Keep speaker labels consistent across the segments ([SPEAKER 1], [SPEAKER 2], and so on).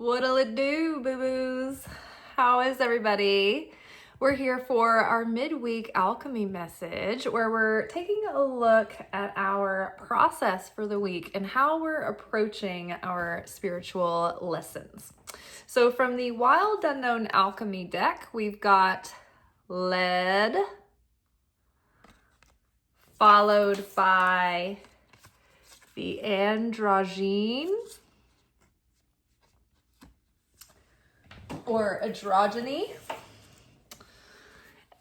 [SPEAKER 1] What'll it do, boo-boos? How is everybody? We're here for our midweek alchemy message where we're taking a look at our process for the week and how we're approaching our spiritual lessons. So from the Wild Unknown Alchemy deck, we've got lead, followed by the androgyne, or androgyny,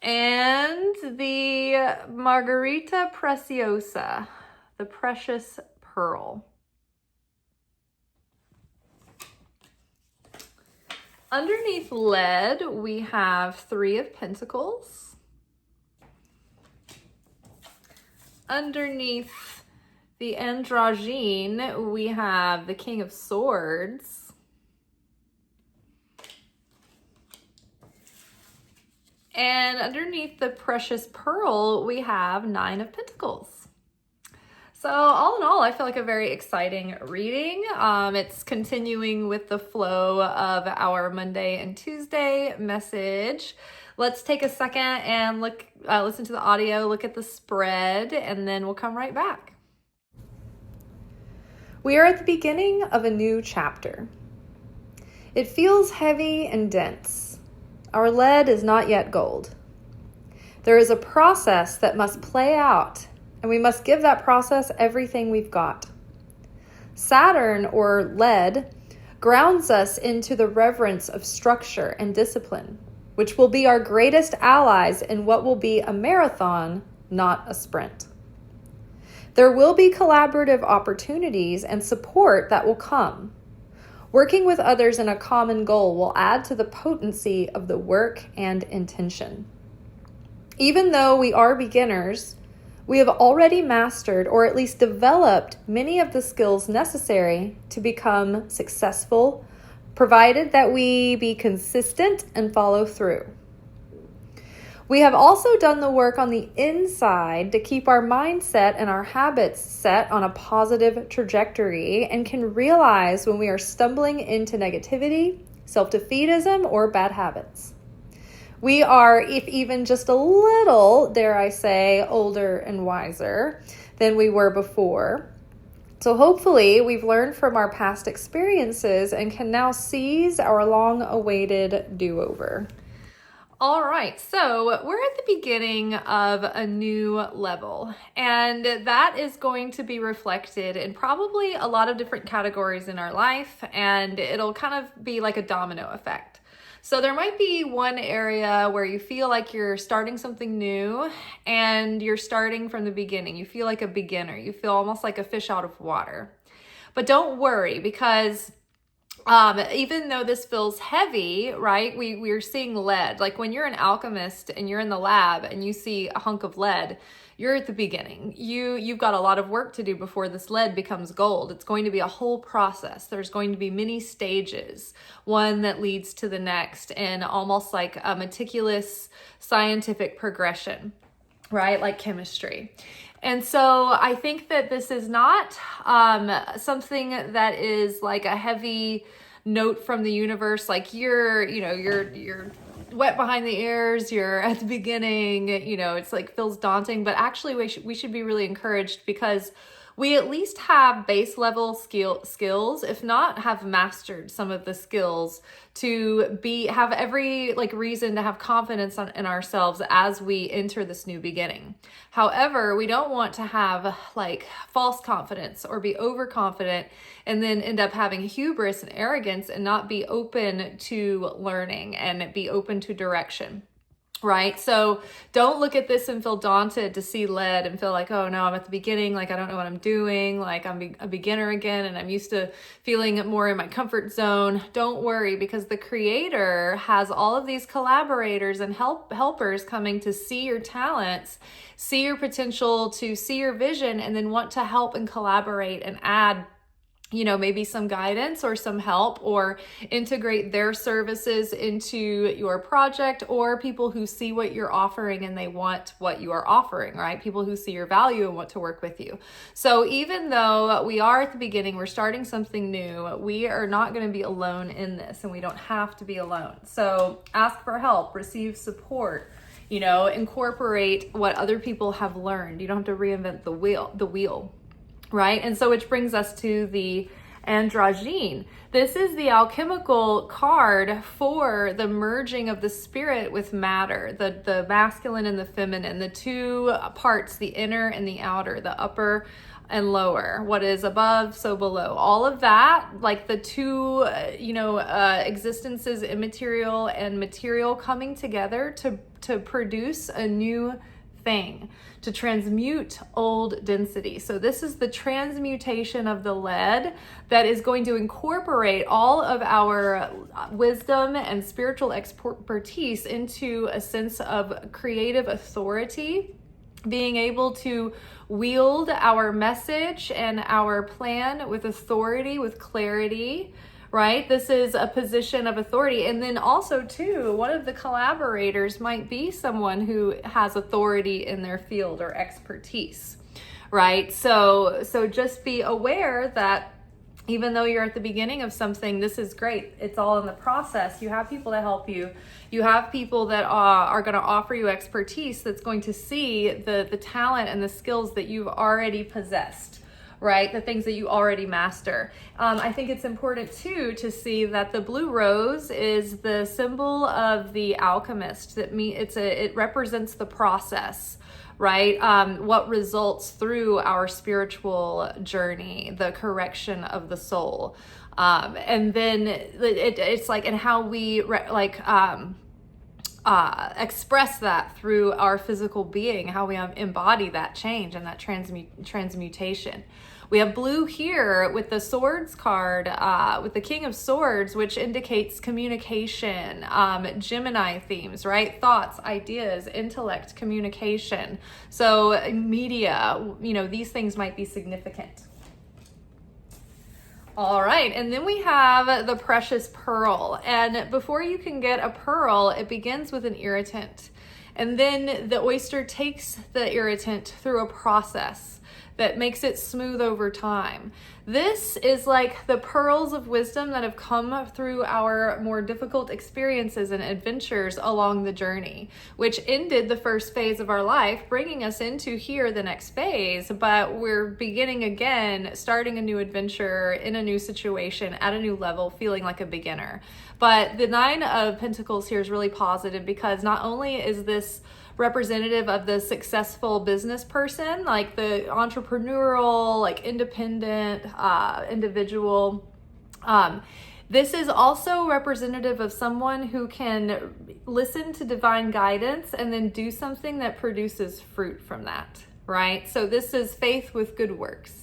[SPEAKER 1] and the Margarita Preciosa, the precious pearl. Underneath lead, we have 3 of Pentacles. Underneath the androgyne, we have the King of Swords. And underneath the precious pearl, we have 9 of Pentacles. So all in all, I feel like a very exciting reading. It's continuing with the flow of our Monday and Tuesday message. Let's take a second and listen to the audio, look at the spread, and then we'll come right back. We are at the beginning of a new chapter. It feels heavy and dense. Our lead is not yet gold. There is a process that must play out, and we must give that process everything we've got. Saturn, or lead, grounds us into the reverence of structure and discipline, which will be our greatest allies in what will be a marathon, not a sprint. There will be collaborative opportunities and support that will come. Working with others in a common goal will add to the potency of the work and intention. Even though we are beginners, we have already mastered or at least developed many of the skills necessary to become successful, provided that we be consistent and follow through. We have also done the work on the inside to keep our mindset and our habits set on a positive trajectory and can realize when we are stumbling into negativity, self-defeatism, or bad habits. We are, if even just a little, dare I say, older and wiser than we were before. So hopefully we've learned from our past experiences and can now seize our long-awaited do-over. All right, so we're at the beginning of a new level, and that is going to be reflected in probably a lot of different categories in our life, and it'll kind of be like a domino effect. So there might be one area where you feel like you're starting something new and you're starting from the beginning. You feel like a beginner. You feel almost like a fish out of water. But don't worry, because even though this feels heavy, right? We're seeing lead. Like when you're an alchemist and you're in the lab and you see a hunk of lead, you're at the beginning. You've got a lot of work to do before this lead becomes gold. It's going to be a whole process. There's going to be many stages, one that leads to the next, and almost like a meticulous scientific progression, right? Like chemistry. And so I think that this is not something that is like a heavy note from the universe, like you're wet behind the ears, you're at the beginning, it's like feels daunting, but actually we should be really encouraged because we at least have base level skills, if not have mastered some of the skills to have every reason to have confidence in ourselves as we enter this new beginning. However, we don't want to have false confidence or be overconfident and then end up having hubris and arrogance and not be open to learning and be open to direction. Right? So don't look at this and feel daunted to see lead and feel like, oh no, I'm at the beginning. I don't know what I'm doing. I'm a beginner again. And I'm used to feeling more in my comfort zone. Don't worry, because the creator has all of these collaborators and helpers coming to see your talents, see your potential, to see your vision, and then want to help and collaborate and add maybe some guidance or some help, or integrate their services into your project, or people who see what you're offering and they want what you are offering, right? People who see your value and want to work with you. So even though we are at the beginning, we're starting something new, we are not going to be alone in this, and we don't have to be alone. So ask for help, receive support, incorporate what other people have learned. You don't have to reinvent the wheel. Right? And so which brings us to the androgyne. This is the alchemical card for the merging of the spirit with matter, the masculine and the feminine, the two parts, the inner and the outer, the upper and lower, what is above, so below. All of that, like the two, existences, immaterial and material, coming together to produce a new thing, to transmute old density. So this is the transmutation of the lead that is going to incorporate all of our wisdom and spiritual expertise into a sense of creative authority, being able to wield our message and our plan with authority, with clarity, right? This is a position of authority. And then also too, one of the collaborators might be someone who has authority in their field or expertise, right? So just be aware that even though you're at the beginning of something, this is great. It's all in the process. You have people to help you. You have people that are going to offer you expertise that's going to see the talent and the skills that you've already possessed, right? The things that you already master. I think it's important too to see that the blue rose is the symbol of the alchemist. It represents the process, right? What results through our spiritual journey, the correction of the soul. And then it's like, and how we express that through our physical being, how we embody that change and that transmutation. We have blue here with the swords card, with the King of Swords, which indicates communication, Gemini themes, right? Thoughts, ideas, intellect, communication. So media, these things might be significant. All right, and then we have the precious pearl. And before you can get a pearl, it begins with an irritant. And then the oyster takes the irritant through a process that makes it smooth over time. This is like the pearls of wisdom that have come through our more difficult experiences and adventures along the journey, which ended the first phase of our life, bringing us into here, the next phase. But we're beginning again, starting a new adventure in a new situation at a new level, feeling like a beginner. But the Nine of Pentacles here is really positive, because not only is this representative of the successful business person, like the entrepreneurial, like independent individual. This is also representative of someone who can listen to divine guidance and then do something that produces fruit from that, right? So this is faith with good works.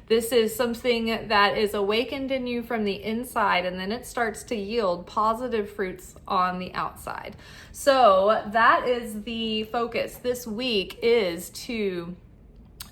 [SPEAKER 1] This is something that is awakened in you from the inside, and then it starts to yield positive fruits on the outside. So that is the focus this week, is to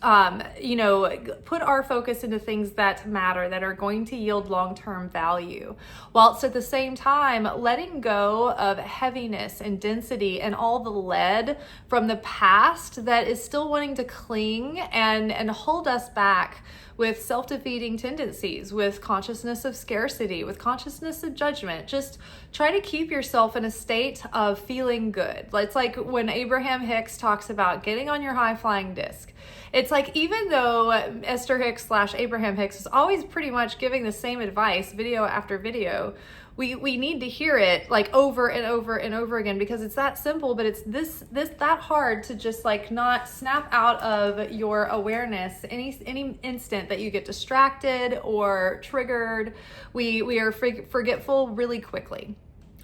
[SPEAKER 1] put our focus into things that matter, that are going to yield long-term value, whilst at the same time letting go of heaviness and density and all the lead from the past that is still wanting to cling and hold us back with self-defeating tendencies, with consciousness of scarcity, with consciousness of judgment. Just try to keep yourself in a state of feeling good. It's like when Abraham Hicks talks about getting on your high-flying disc. It's like, even though Esther Hicks / Abraham Hicks is always pretty much giving the same advice video after video, we need to hear it like over and over and over again, because it's that simple, but it's that hard to just like not snap out of your awareness any instant that you get distracted or triggered. We are forgetful really quickly.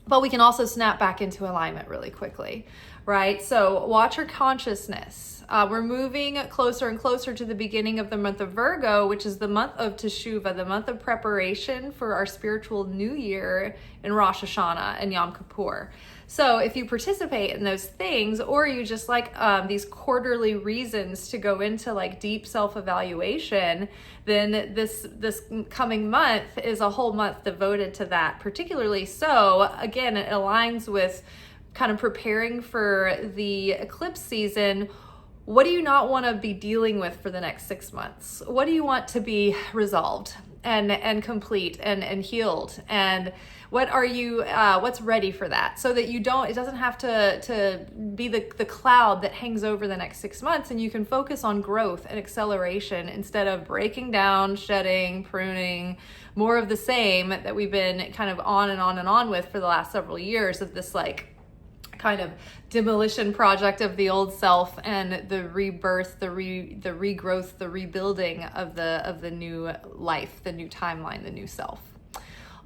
[SPEAKER 1] But we can also snap back into alignment really quickly, right? So watch your consciousness. We're moving closer and closer to the beginning of the month of Virgo, which is the month of Teshuvah, the month of preparation for our spiritual new year in Rosh Hashanah and Yom Kippur. So if you participate in those things, or you just like these quarterly reasons to go into like deep self-evaluation, then this coming month is a whole month devoted to that particularly. So again, it aligns with kind of preparing for the eclipse season. What do you not want to be dealing with for the next 6 months? What do you want to be resolved and complete and healed? And what are you, what's ready for that? So that you don't, it doesn't have to be the cloud that hangs over the next 6 months, and you can focus on growth and acceleration instead of breaking down, shedding, pruning, more of the same that we've been kind of on and on and on with for the last several years of this like kind of demolition project of the old self and the rebirth, the regrowth, the rebuilding of the new life, the new timeline, the new self.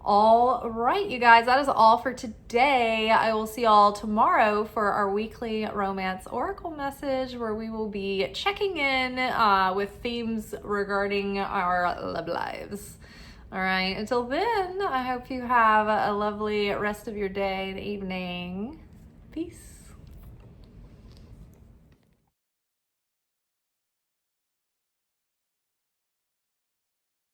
[SPEAKER 1] All right, you guys, that is all for today. I will see y'all tomorrow for our weekly romance oracle message, where we will be checking in with themes regarding our love lives. All right, until then, I hope you have a lovely rest of your day and evening. Peace.